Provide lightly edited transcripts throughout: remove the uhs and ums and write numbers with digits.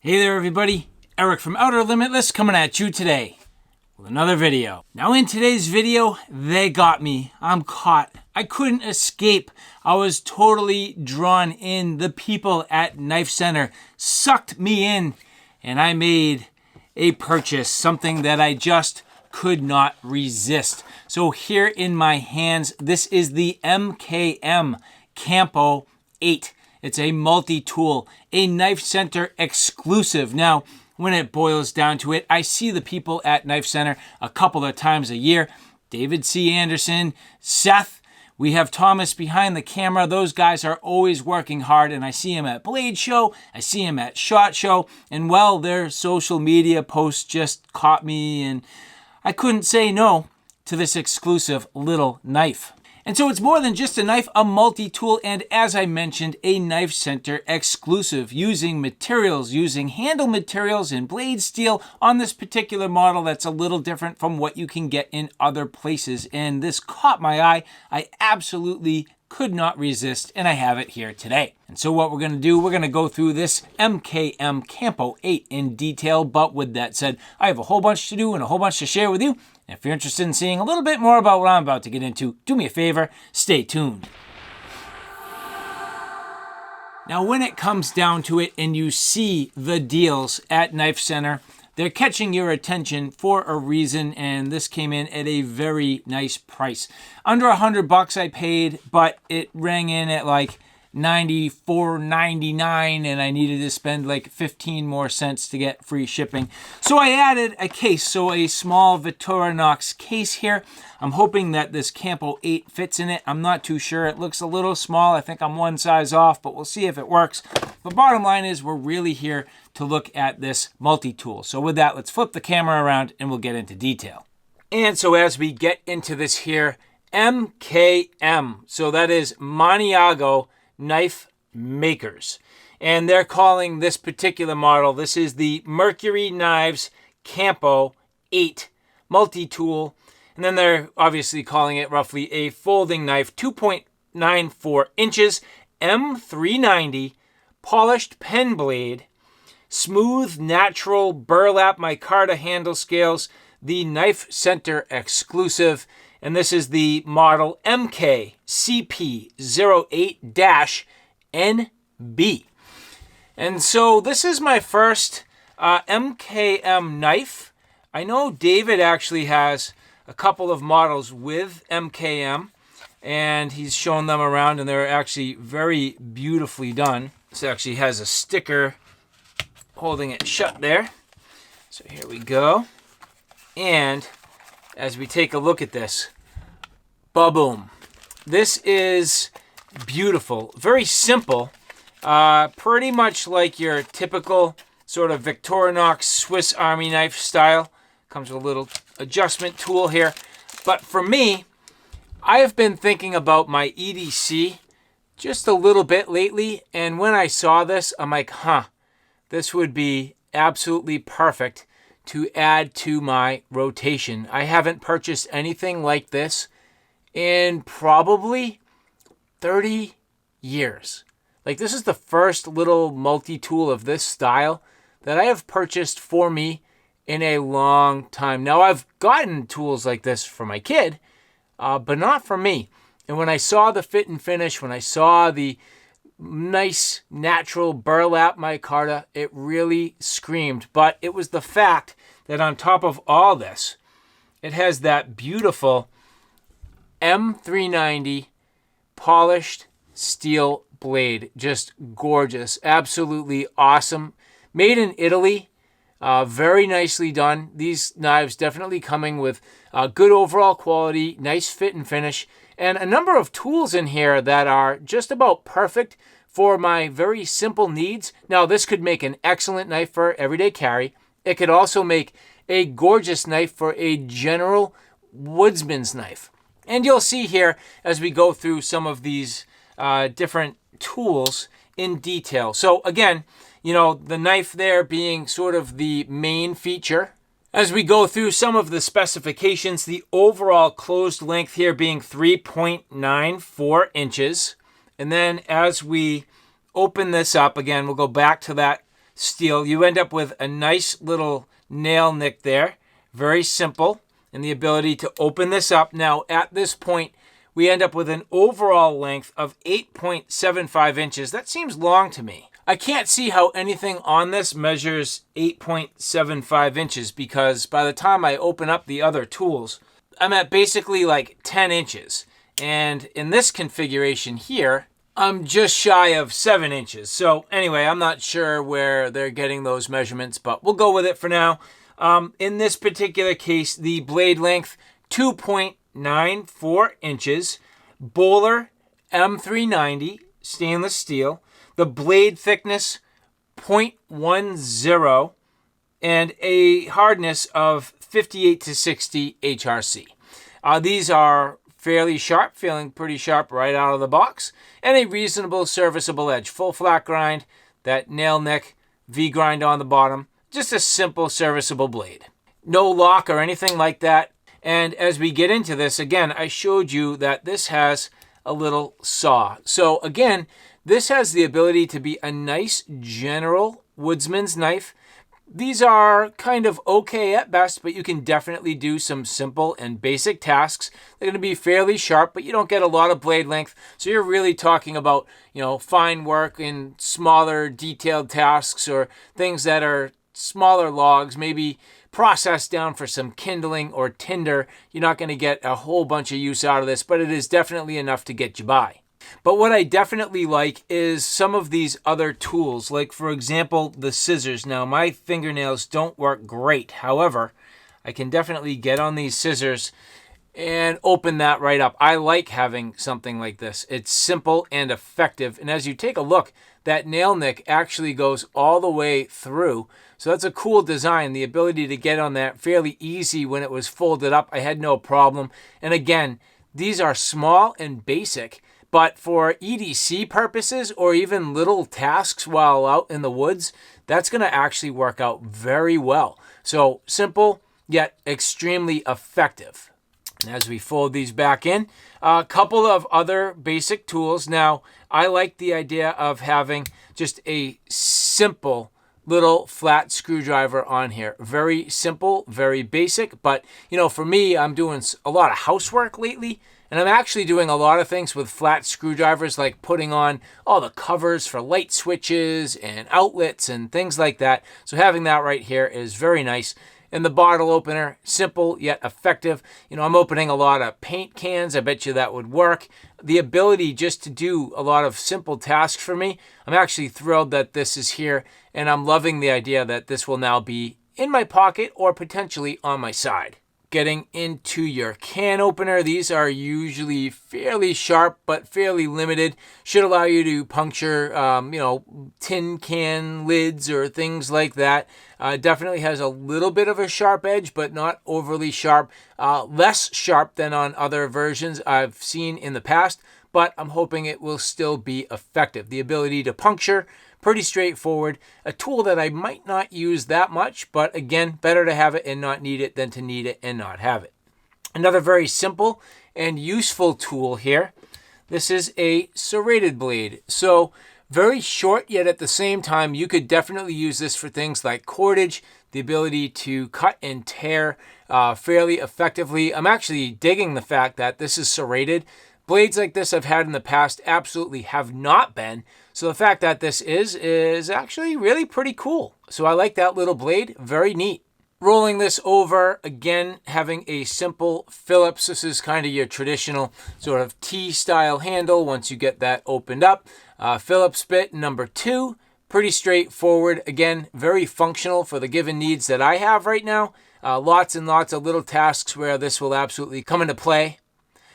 Hey there everybody, Eric from Outer Limitless coming at you today with another video. Now in today's video, they got me. I'm caught. I couldn't escape. I was totally drawn in. The people at Knife Center sucked me in and I made a purchase, something that I just could not resist. So here in my hands, this is the MKM Campo 8. It's a multi-tool, a Knife Center exclusive. Now, when it boils down to it, I see the people at Knife Center a couple of times a year. David C. Anderson, Seth, we have Thomas behind the camera. Those guys are always working hard, and I see them at Blade Show, I see them at SHOT Show, and well, their social media posts just caught me, and I couldn't say no to this exclusive little knife. And so it's more than just a knife, a multi-tool, and as I mentioned, a Knife Center exclusive, using handle materials and blade steel on this particular model that's a little different from what you can get in other places. And this caught my eye. I absolutely could not resist, and I have it here today. And so what we're going to do, we're going to go through this MKM Campo 8 in detail, but with that said, I have a whole bunch to do and a whole bunch to share with you. And if you're interested in seeing a little bit more about what I'm about to get into, do me a favor, stay tuned. Now, when it comes down to it and you see the deals at Knife Center, they're catching your attention for a reason, and this came in at a very nice price. Under $100 I paid, but it rang in at like $94.99, and I needed to spend like 15 more cents to get free shipping. So I added a case, so a small Victorinox case here. I'm hoping that this Campo 8 fits in it. I'm not too sure. It looks a little small. I think I'm one size off, but we'll see if it works. The bottom line is we're really here to look at this multi-tool. So with that, let's flip the camera around and we'll get into detail. And so as we get into this here, MKM, so that is Maniago Knife Makers. And they're calling this particular model, this is the Mercury Knives Campo 8 multi-tool. And then they're obviously calling it roughly a folding knife, 2.94 inches, M390, polished pen blade, smooth natural burlap micarta handle scales, the Knife Center exclusive. And this is the model MKCP08-NB. And so this is my first MKM knife. I know David actually has a couple of models with MKM, and he's shown them around, and they're actually very beautifully done. This actually has a sticker holding it shut there. So here we go. And as we take a look at this, ba-boom. This is beautiful, very simple, pretty much like your typical sort of Victorinox Swiss Army knife style. Comes with a little adjustment tool here. But for me, I have been thinking about my EDC just a little bit lately, and when I saw this, I'm like, this would be absolutely perfect to add to my rotation. I haven't purchased anything like this in probably 30 years. Like, this is the first little multi-tool of this style that I have purchased for me in a long time. Now, I've gotten tools like this for my kid, but not for me. And when I saw the fit and finish, when I saw the nice natural burlap micarta, it really screamed. But it was the fact that on top of all this, it has that beautiful M390 polished steel blade. Just gorgeous, absolutely awesome. Made in Italy, very nicely done. These knives definitely coming with good overall quality, nice fit and finish, and a number of tools in here that are just about perfect for my very simple needs. Now, this could make an excellent knife for everyday carry. It could also make a gorgeous knife for a general woodsman's knife. And you'll see here as we go through some of these different tools in detail. So again, you know, the knife there being sort of the main feature. As we go through some of the specifications, the overall closed length here being 3.94 inches. And then as we open this up, again, we'll go back to that steel, you end up with a nice little nail nick there. Very simple. And the ability to open this up. Now, at this point, we end up with an overall length of 8.75 inches. That seems long to me. I can't see how anything on this measures 8.75 inches because by the time I open up the other tools, I'm at basically like 10 inches. And in this configuration here, I'm just shy of 7 inches. So anyway, I'm not sure where they're getting those measurements, but we'll go with it for now. In this particular case, the blade length, 2.94 inches, Bowler M390 stainless steel. The blade thickness, 0.10, and a hardness of 58 to 60 HRC. These are fairly sharp, feeling pretty sharp right out of the box, and a reasonable serviceable edge. Full flat grind, that nail nick, V-grind on the bottom. Just a simple serviceable blade. No lock or anything like that. And as we get into this, again, I showed you that this has a little saw. So again, this has the ability to be a nice general woodsman's knife. These are kind of okay at best, but you can definitely do some simple and basic tasks. They're going to be fairly sharp, but you don't get a lot of blade length. So you're really talking about, fine work in smaller detailed tasks or things that are smaller logs, maybe processed down for some kindling or tinder. You're not going to get a whole bunch of use out of this, but it is definitely enough to get you by. But what I definitely like is some of these other tools, like for example, the scissors. Now my fingernails don't work great. However, I can definitely get on these scissors and open that right up. I like having something like this. It's simple and effective. And as you take a look, that nail nick actually goes all the way through. So that's a cool design. The ability to get on that fairly easy when it was folded up. I had no problem. And again, these are small and basic. But for EDC purposes or even little tasks while out in the woods, that's going to actually work out very well. So simple, yet extremely effective. And as we fold these back in, a couple of other basic tools. Now, I like the idea of having just a simple little flat screwdriver on here. Very simple, very basic. But, for me, I'm doing a lot of housework lately. And I'm actually doing a lot of things with flat screwdrivers, like putting on all the covers for light switches and outlets and things like that. So having that right here is very nice. And the bottle opener, simple yet effective. I'm opening a lot of paint cans. I bet you that would work. The ability just to do a lot of simple tasks for me. I'm actually thrilled that this is here. And I'm loving the idea that this will now be in my pocket or potentially on my side. Getting into your can opener, these are usually fairly sharp but fairly limited. Should allow you to puncture, tin can lids or things like that. Definitely has a little bit of a sharp edge, but not overly sharp. Less sharp than on other versions I've seen in the past, but I'm hoping it will still be effective. The ability to puncture, pretty straightforward. A tool that I might not use that much, but again, better to have it and not need it than to need it and not have it. Another very simple and useful tool here. This is a serrated blade. So very short, yet at the same time, you could definitely use this for things like cordage, the ability to cut and tear fairly effectively. I'm actually digging the fact that this is serrated. Blades like this I've had in the past absolutely have not been. So the fact that this is actually really pretty cool. So I like that little blade. Very neat. Rolling this over, again, having a simple Phillips. This is kind of your traditional sort of T-style handle once you get that opened up. Phillips bit number 2. Pretty straightforward. Again, very functional for the given needs that I have right now. Lots and lots of little tasks where this will absolutely come into play.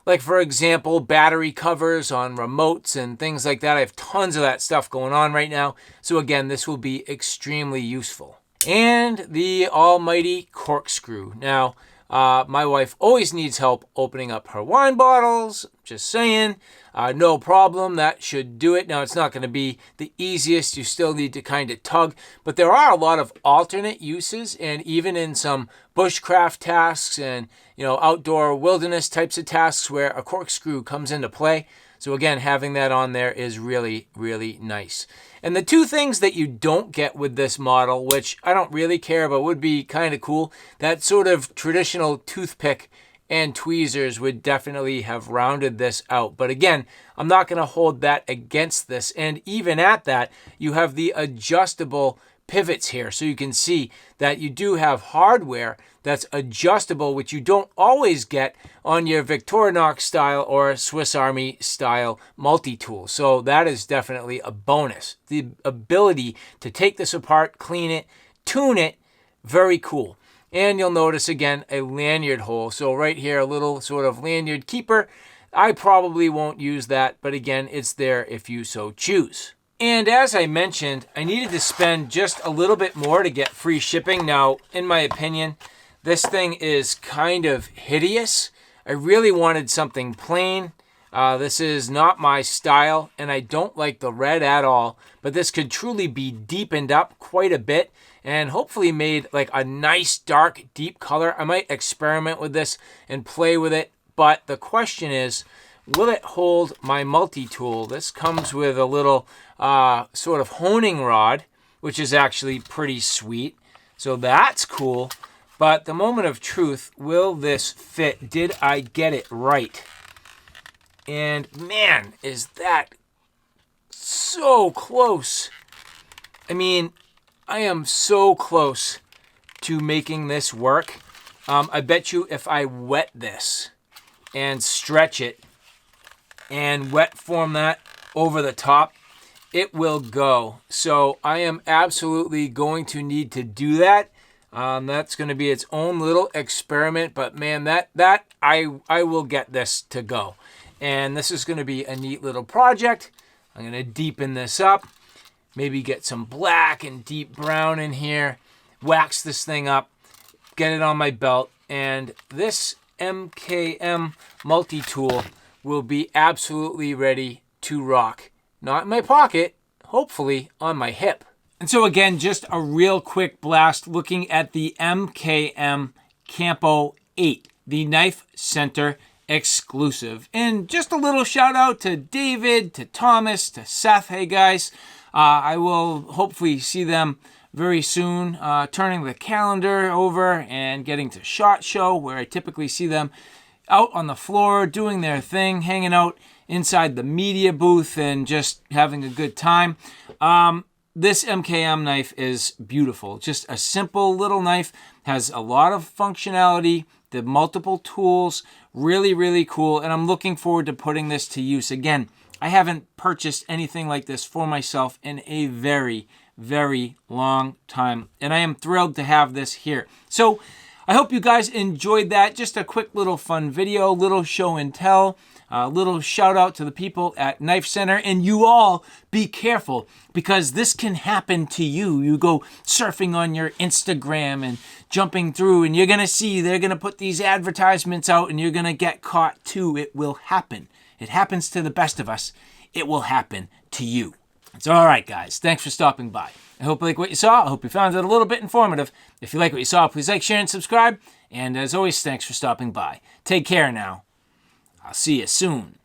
Like, for example, battery covers on remotes and things like that. I have tons of that stuff going on right now. So again, this will be extremely useful. And the almighty corkscrew. Now, my wife always needs help opening up her wine bottles. Just saying. No problem. That should do it. Now, it's not going to be the easiest. You still need to kind of tug. But there are a lot of alternate uses. And even in some bushcraft tasks and outdoor wilderness types of tasks where a corkscrew comes into play. So again, having that on there is really, really nice. And the two things that you don't get with this model, which I don't really care but would be kind of cool, that sort of traditional toothpick and tweezers would definitely have rounded this out. But again, I'm not going to hold that against this. And even at that, you have the adjustable pivots here. So you can see that you do have hardware that's adjustable, which you don't always get on your Victorinox style or Swiss Army style multi-tool. So that is definitely a bonus. The ability to take this apart, clean it, tune it, very cool. And you'll notice again a lanyard hole. So right here, a little sort of lanyard keeper. I probably won't use that, but again, it's there if you so choose. And as I mentioned, I needed to spend just a little bit more to get free shipping. Now, in my opinion, this thing is kind of hideous. I really wanted something plain. This is not my style, and I don't like the red at all, but this could truly be deepened up quite a bit and hopefully made like a nice dark deep color. I might experiment with this and play with it, but the question is, will it hold my multi-tool? This comes with a little sort of honing rod, which is actually pretty sweet. So that's cool. But the moment of truth, will this fit? Did I get it right? And man, is that so close. I mean, I am so close to making this work. I bet you if I wet this and stretch it and wet form that over the top, it will go. So I am absolutely going to need to do that. That's going to be its own little experiment, but man, I will get this to go. And this is going to be a neat little project. I'm going to deepen this up, maybe get some black and deep brown in here, wax this thing up, get it on my belt, and this MKM multi-tool will be absolutely ready to rock. Not in my pocket, hopefully on my hip. And so again, just a real quick blast looking at the MKM Campo 8, the Knife Center exclusive. And just a little shout out to David, to Thomas, to Seth. Hey guys, I will hopefully see them very soon, turning the calendar over and getting to SHOT Show, where I typically see them out on the floor doing their thing, hanging out inside the media booth and just having a good time. This MKM knife is beautiful. Just a simple little knife, has a lot of functionality, the multiple tools, really, really cool. And I'm looking forward to putting this to use. Again, I haven't purchased anything like this for myself in a very, very long time. And I am thrilled to have this here. So I hope you guys enjoyed that. Just a quick little fun video, little show and tell. A little shout out to the people at Knife Center, and you all be careful because this can happen to you. You go surfing on your Instagram and jumping through, and you're going to see they're going to put these advertisements out and you're going to get caught too. It will happen. It happens to the best of us. It will happen to you. It's all right, guys. Thanks for stopping by. I hope you like what you saw. I hope you found it a little bit informative. If you like what you saw, please like, share, and subscribe. And as always, thanks for stopping by. Take care now. I'll see you soon.